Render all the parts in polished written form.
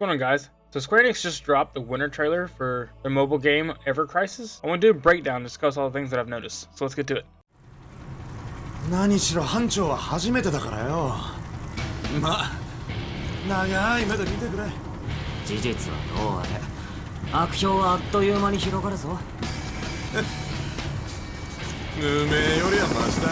going on, guys? So Square Enix just dropped the winter trailer for their mobile game Ever Crisis. I want to do a breakdown to discuss all the things that I've noticed. So let's get to it. 何しろ班長は初めてだからよ。まあ、長い目で見てくれ。事実はどうあれ、悪評はあっという間に広がるぞ。無名よりはマシだ。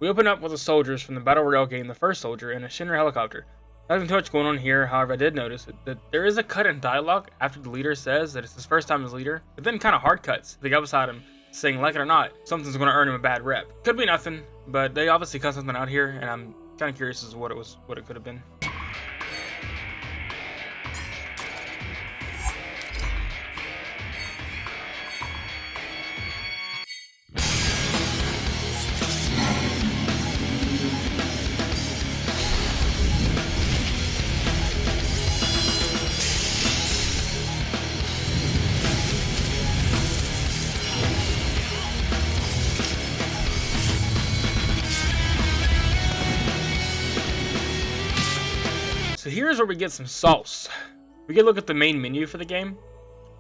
We open up with the soldiers from the Battle Royale game The First Soldier in a Shinra helicopter. Nothing too much going on here, however I did notice that there is a cut in dialogue after the leader says that it's his first time as leader, but then kind of hard cuts the guy beside him saying, like it or not, something's going to earn him a bad rep. Could be nothing, but they obviously cut something out here, and I'm kind of curious as to what it could have been. So here's where we get some sauce. We get a look at the main menu for the game.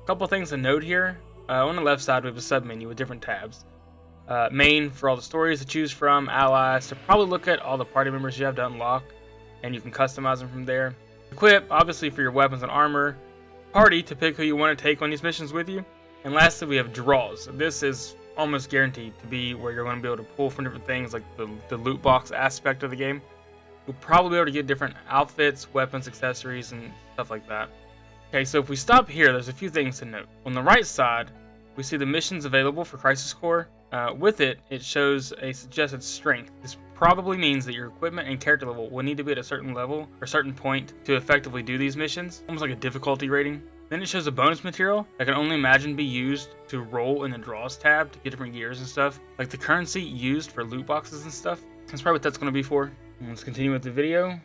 A couple things to note here. On the left side we have a sub menu with different tabs. Main for all the stories to choose from, allies to probably look at all the party members you have to unlock, and you can customize them from there. Equip, obviously for your weapons and armor. Party to pick who you want to take on these missions with you. And lastly we have draws. This is almost guaranteed to be where you're going to be able to pull from different things like the loot box aspect of the game. You'll probably be able to get different outfits, weapons, accessories, and stuff like that. Okay, so if we stop here, there's a few things to note. On the right side, we see the missions available for Crisis Core. With it, it shows a suggested strength. This probably means that your equipment and character level will need to be at a certain level or certain point to effectively do these missions, almost like a difficulty rating. Then it shows a bonus material that can only imagine be used to roll in the draws tab to get different gears and stuff, like the currency used for loot boxes and stuff. That's probably what that's going to be for. Let's continue with the video.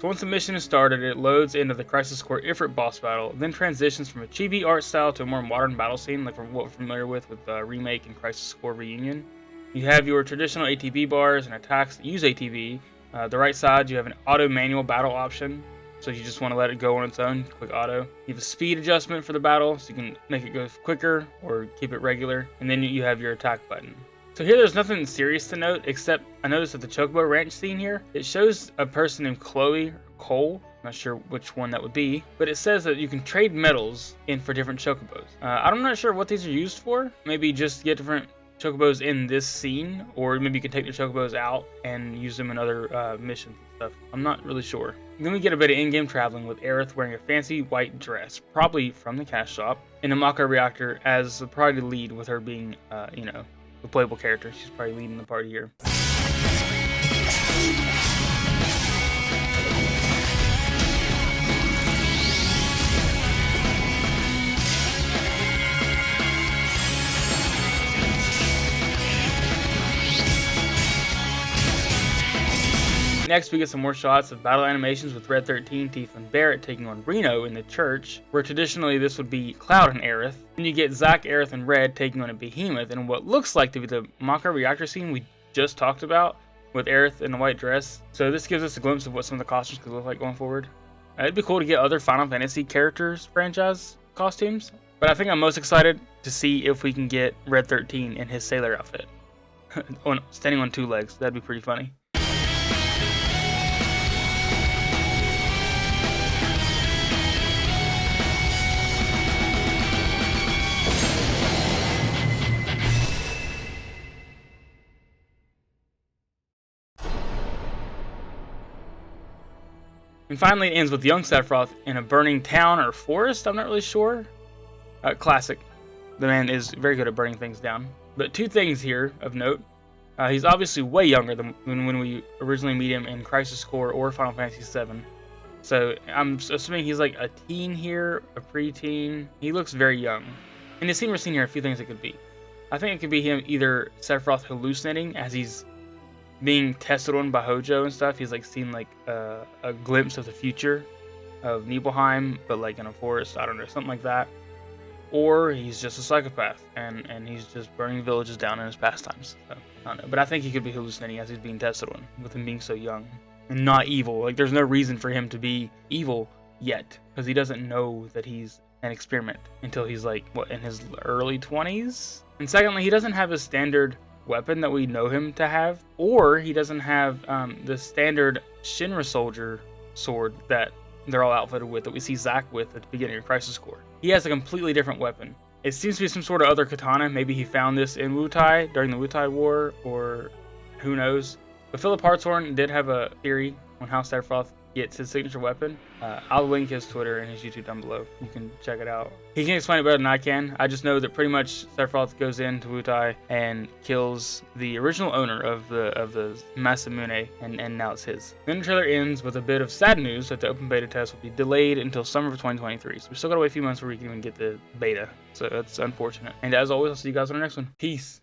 So once the mission is started, it loads into the Crisis Core Ifrit boss battle, then transitions from a chibi art style to a more modern battle scene like what we're familiar with Remake and Crisis Core Reunion. You have your traditional ATB bars and attacks that use ATB. The right side, you have an auto manual battle option, so you just want to let it go on its own, click auto. You have a speed adjustment for the battle, so you can make it go quicker or keep it regular, and then you have your attack button. So here there's nothing serious to note, except I noticed that the Chocobo Ranch scene here, it shows a person named Chloe or Cole, not sure which one that would be, but it says that you can trade medals in for different Chocobos. I'm not sure what these are used for, maybe just get different Chocobos in this scene, or maybe you can take the Chocobos out and use them in other missions and stuff. I'm not really sure. Then we get a bit of in-game traveling with Aerith wearing a fancy white dress, probably from the cash shop, in a Mako reactor as the party lead with her being, the playable character. She's probably leading the party here. Next, we get some more shots of battle animations with Red 13, Tifa, and Barrett taking on Reno in the church, where traditionally this would be Cloud and Aerith. Then you get Zack, Aerith, and Red taking on a Behemoth in what looks like to be the Mako reactor scene we just talked about with Aerith in the white dress. So this gives us a glimpse of what some of the costumes could look like going forward. It'd be cool to get other Final Fantasy characters franchise costumes, but I think I'm most excited to see if we can get Red 13 in his sailor outfit, standing on two legs. That'd be pretty funny. And finally, it ends with young Sephiroth in a burning town or forest. I'm not really sure. Classic. The man is very good at burning things down. But two things here of note. He's obviously way younger than when we originally meet him in Crisis Core or Final Fantasy VII. So I'm assuming he's like a teen here, a preteen. He looks very young. In the scene we're seeing here, a few things it could be. I think it could be him either Sephiroth hallucinating as he's being tested on by Hojo and stuff. He's like seeing like a glimpse of the future of Nibelheim, but like in a forest. I don't know, something like that. Or he's just a psychopath and he's just burning villages down in his pastimes. So, I don't know, but I think he could be hallucinating as he's being tested on, with him being so young and not evil. Like there's no reason for him to be evil yet, because he doesn't know that he's an experiment until he's like what, in his early 20s. And secondly, he doesn't have a standard weapon that we know him to have, or he doesn't have the standard Shinra soldier sword that they're all outfitted with, that we see Zack with at the beginning of Crisis Core. He has a completely different weapon. It seems to be some sort of other katana. Maybe he found this in Wutai during the Wutai War, or who knows. But Philip Hartshorn did have a theory on how Sephiroth gets his signature weapon. I'll link his Twitter and his YouTube down below. You can check it out. He can explain it better than I can. I just know that pretty much Sephiroth goes into Wutai and kills the original owner of the Masamune, and now it's his. Then the trailer ends with a bit of sad news that the open beta test will be delayed until summer of 2023. So we still gotta wait a few months before we can even get the beta. So that's unfortunate. And as always, I'll see you guys on the next one. Peace.